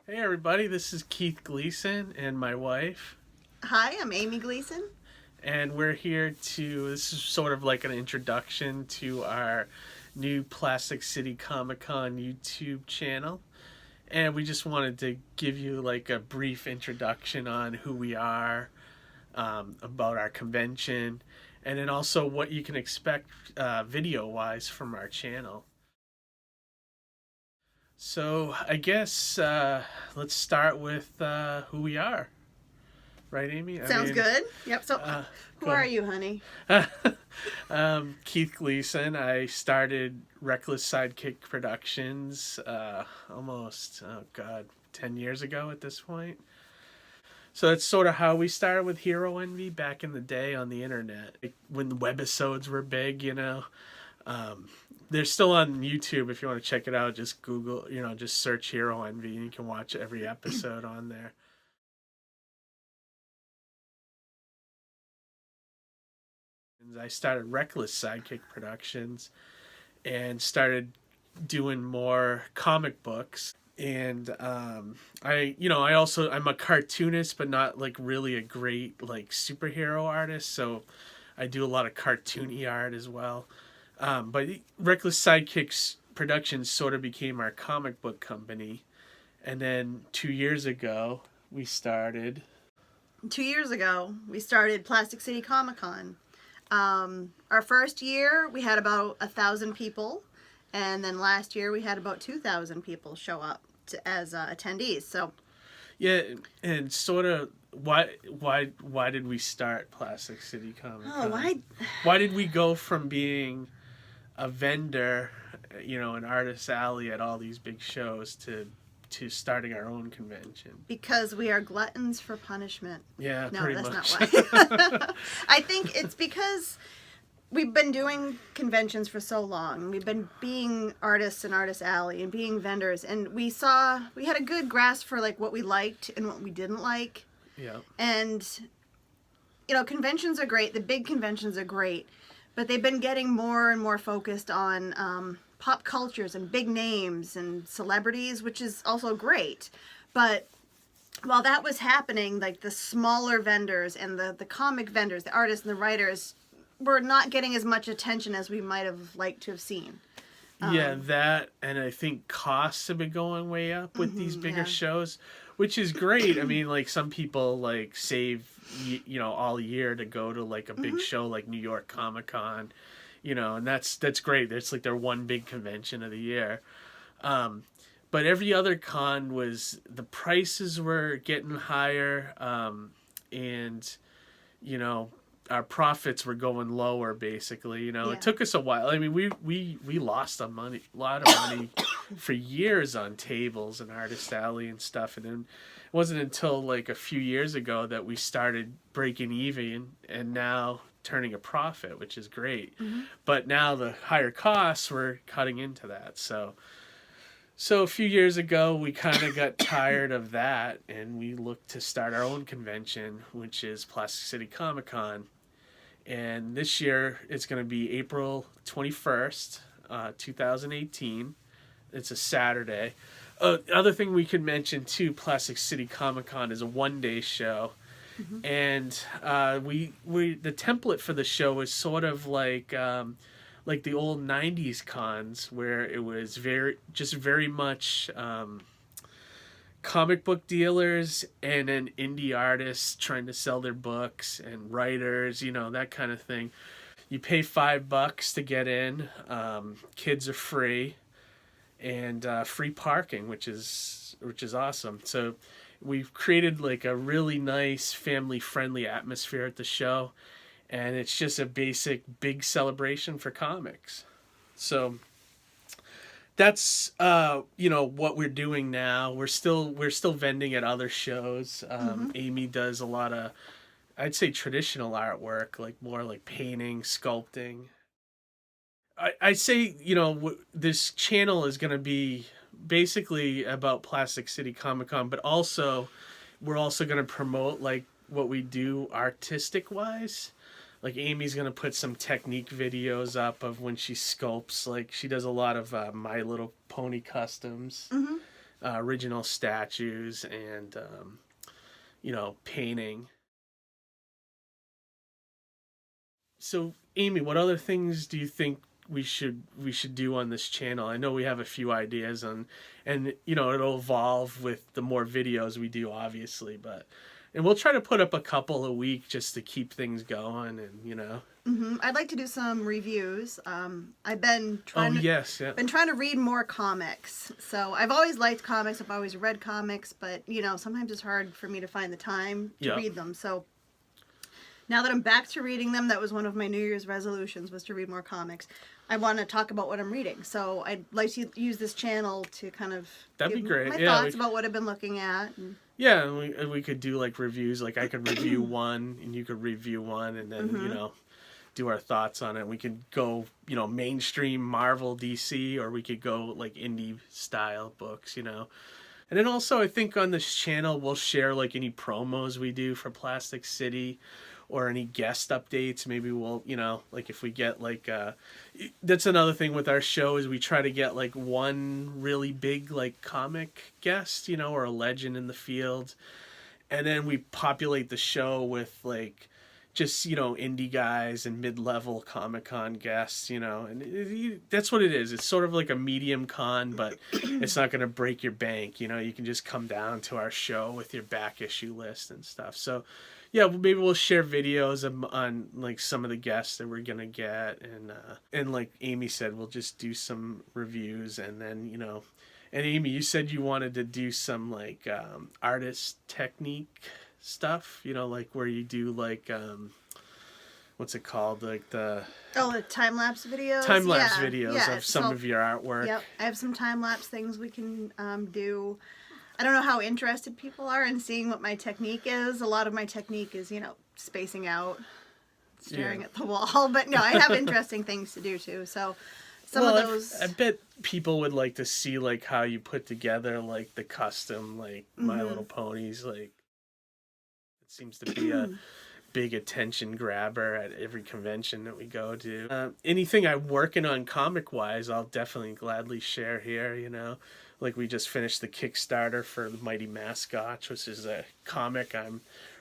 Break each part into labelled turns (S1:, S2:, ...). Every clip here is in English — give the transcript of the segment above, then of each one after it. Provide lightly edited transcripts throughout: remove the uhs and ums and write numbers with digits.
S1: Hey everybody, this is Keith Gleason and my wife,
S2: Hi, I'm Amy Gleason.
S1: and we're here this is sort of like an introduction to our new Plastic City Comic Con YouTube channel. And we just wanted to give you like a brief introduction on who we are, about our convention, and then also what you can expect video wise from our channel. So I guess let's start with who we are. Right, Amy?
S2: Sounds good. Yep. So, who
S1: Go
S2: are
S1: ahead.
S2: you, honey?
S1: Keith Gleason. I started Reckless Sidekick Productions almost, oh God, 10 years ago at this point. So that's sort of how we started with Hero Envy back in the day on the internet. When the webisodes were big. They're still on YouTube if you want to check it out. Just Google, just search Hero Envy and you can watch every episode on there. I started Reckless Sidekick Productions and started doing more comic books. And I'm a cartoonist, but not like really a great like superhero artist. So I do a lot of cartoony art as well. But Reckless Sidekicks Productions sort of became our comic book company. And then 2 years ago, we started.
S2: 2 years ago, we started Plastic City Comic Con. Our first year, we had about 1,000 people, and then last year we had about 2,000 people show up as attendees. So,
S1: Yeah, and sort of why did we start Plastic City Comic
S2: oh,
S1: Con? Why did we go from being a vendor, an artist alley at all these big shows to starting our own convention?
S2: Because we are gluttons for punishment.
S1: Yeah,
S2: No,
S1: pretty
S2: that's
S1: much.
S2: not why. I think it's because we've been doing conventions for so long. We've been being artists in Artist Alley and being vendors, and we had a good grasp for like what we liked and what we didn't like.
S1: Yeah.
S2: And conventions are great. The big conventions are great, but they've been getting more and more focused on pop cultures and big names and celebrities, which is also great. But while that was happening, like the smaller vendors and the comic vendors, the artists and the writers were not getting as much attention as we might have liked to have seen.
S1: Yeah, that, and I think costs have been going way up with these bigger
S2: Yeah.
S1: shows, which is great. I mean, like some people like save all year to go to like a big show like New York Comic Con, and that's great. It's like their one big convention of the year. But every other con the prices were getting higher, and you know our profits were going lower. Basically,
S2: Yeah.
S1: it took us a while. I mean, we lost a lot of money for years on tables and Artist Alley and stuff, and then it wasn't until like a few years ago that we started breaking even, and now turning a profit, which is great. But now the higher costs were cutting into that. So a few years ago, we kind of got tired of that, and we looked to start our own convention, which is Plastic City Comic Con. And this year, it's going to be April 21st, 2018. It's a Saturday. Other thing we could mention too, Plastic City Comic Con is a one-day show, and the template for the show is sort of like the old '90s cons where it was very much comic book dealers and then indie artists trying to sell their books and writers, that kind of thing. You pay $5 to get in. Kids are free, and free parking, which is awesome. So we've created like a really nice family friendly atmosphere at the show, and it's just a basic big celebration for comics. So that's what we're doing now. We're still vending at other shows. Amy does a lot of, I'd say, traditional artwork, like more like painting, sculpting. I say, this channel is going to be basically about Plastic City Comic Con, but also we're also going to promote like what we do artistic wise. Like Amy's gonna put some technique videos up of when she sculpts. Like she does a lot of My Little Pony customs, original statues and painting. So, Amy, what other things do you think we should do on this channel? I know we have a few ideas on, and it'll evolve with the more videos we do, obviously, and we'll try to put up a couple a week just to keep things going, and.
S2: I'd like to do some reviews. I've been trying.
S1: Oh yes, yeah.
S2: Been trying to read more comics. So I've always liked comics. I've always read comics, but sometimes it's hard for me to find the time to read them. So now that I'm back to reading them, that was one of my New Year's resolutions, was to read more comics. I want to talk about what I'm reading. So I'd like to use this channel to kind of
S1: That'd be great.
S2: my thoughts about what I've been looking at.
S1: Yeah, and we could do like reviews. Like I could review one, and you could review one, and then do our thoughts on it. We could go, mainstream Marvel, DC, or we could go like indie style books, And then also I think on this channel we'll share like any promos we do for Plastic City or any guest updates. Maybe we'll, like if we get like that's another thing with our show is we try to get like one really big like comic guest, or a legend in the field. And then we populate the show with like just indie guys and mid-level Comic-Con guests, and that's what it is. It's sort of like a medium con, but it's not going to break your bank. You can just come down to our show with your back issue list and stuff. So yeah, maybe we'll share videos on like some of the guests that we're going to get, and like Amy said, we'll just do some reviews. And then and Amy, you said you wanted to do some like artist technique stuff, like where you do like what's it called, like the
S2: time-lapse videos
S1: videos of some of your artwork.
S2: Yep, I have some time-lapse things we can do. I don't know how interested people are in seeing what my technique is. A lot of my technique is spacing out, staring at the wall, but no, I have interesting things to do too. So some of those
S1: I bet people would like to see like how you put together like the custom like My Little Ponies. Like it seems to be a big attention grabber at every convention that we go to. Anything I'm working on comic wise, I'll definitely gladly share here. Like we just finished the Kickstarter for the Mighty Mascots, which is a comic I'm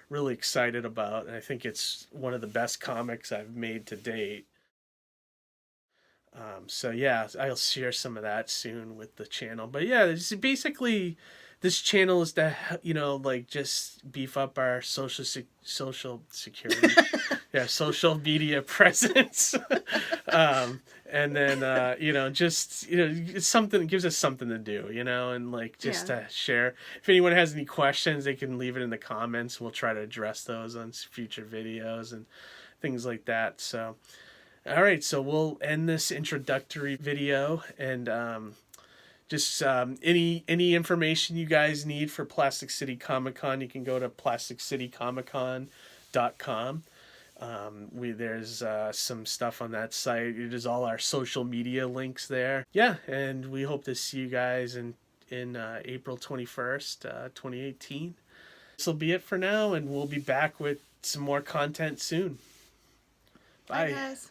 S1: really excited about, and I think it's one of the best comics I've made to date. So yeah, I'll share some of that soon with the channel. But yeah, it's basically this channel is to like just beef up our social security, social media presence, and then just it's something, it gives us something to do, and like just to share. If anyone has any questions, they can leave it in the comments. We'll try to address those on future videos and things like that. So. All right, so we'll end this introductory video, and just any information you guys need for Plastic City Comic Con, you can go to plasticcitycomiccon.com. There's some stuff on that site. It is all our social media links there. Yeah, and we hope to see you guys in April 21st, 2018. This will be it for now, and we'll be back with some more content soon.
S2: Bye guys.